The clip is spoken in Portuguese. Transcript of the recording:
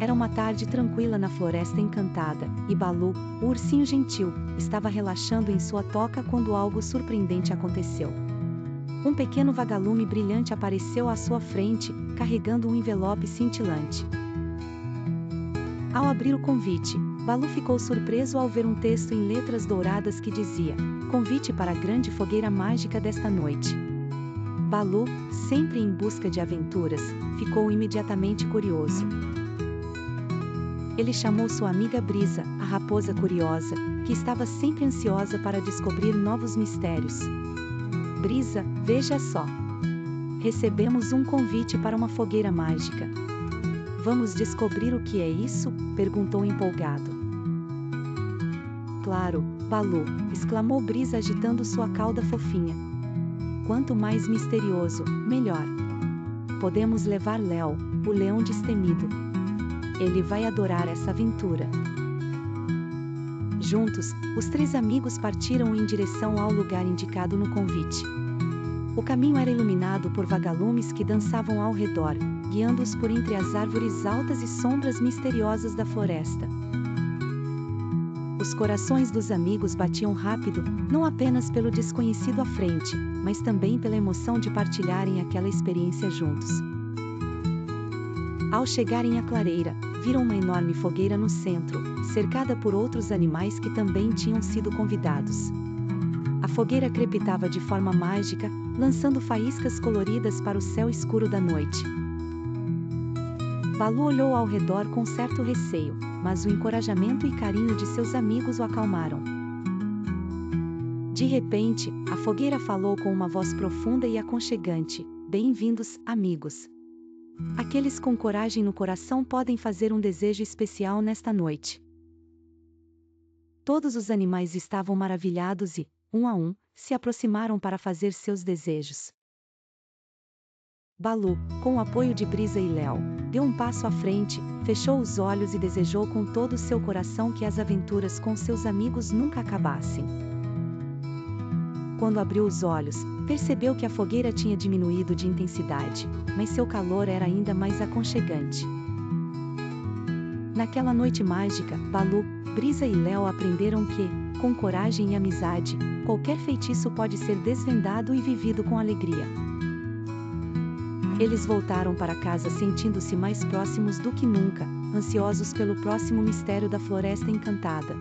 Era uma tarde tranquila na Floresta Encantada, e Baloo, o ursinho gentil, estava relaxando em sua toca quando algo surpreendente aconteceu. Um pequeno vagalume brilhante apareceu à sua frente, carregando um envelope cintilante. Ao abrir o convite, Baloo ficou surpreso ao ver um texto em letras douradas que dizia: "Convite para a grande fogueira mágica desta noite." Baloo, sempre em busca de aventuras, ficou imediatamente curioso. Ele chamou sua amiga Brisa, a raposa curiosa, que estava sempre ansiosa para descobrir novos mistérios. "Brisa, veja só. Recebemos um convite para uma fogueira mágica. Vamos descobrir o que é isso?" perguntou empolgado. "Claro, Baloo", exclamou Brisa agitando sua cauda fofinha. "Quanto mais misterioso, melhor. Podemos levar Léo, o leão destemido. Ele vai adorar essa aventura." Juntos, os três amigos partiram em direção ao lugar indicado no convite. O caminho era iluminado por vagalumes que dançavam ao redor, guiando-os por entre as árvores altas e sombras misteriosas da floresta. Os corações dos amigos batiam rápido, não apenas pelo desconhecido à frente, mas também pela emoção de partilharem aquela experiência juntos. Ao chegarem à clareira, viram uma enorme fogueira no centro, cercada por outros animais que também tinham sido convidados. A fogueira crepitava de forma mágica, lançando faíscas coloridas para o céu escuro da noite. Baloo olhou ao redor com certo receio, mas o encorajamento e carinho de seus amigos o acalmaram. De repente, a fogueira falou com uma voz profunda e aconchegante: "Bem-vindos, amigos. Aqueles com coragem no coração podem fazer um desejo especial nesta noite." Todos os animais estavam maravilhados e, um a um, se aproximaram para fazer seus desejos. Baloo, com o apoio de Brisa e Léo, deu um passo à frente, fechou os olhos e desejou com todo o seu coração que as aventuras com seus amigos nunca acabassem. Quando abriu os olhos, percebeu que a fogueira tinha diminuído de intensidade, mas seu calor era ainda mais aconchegante. Naquela noite mágica, Baloo, Brisa e Léo aprenderam que, com coragem e amizade, qualquer feitiço pode ser desvendado e vivido com alegria. Eles voltaram para casa sentindo-se mais próximos do que nunca, ansiosos pelo próximo mistério da Floresta Encantada.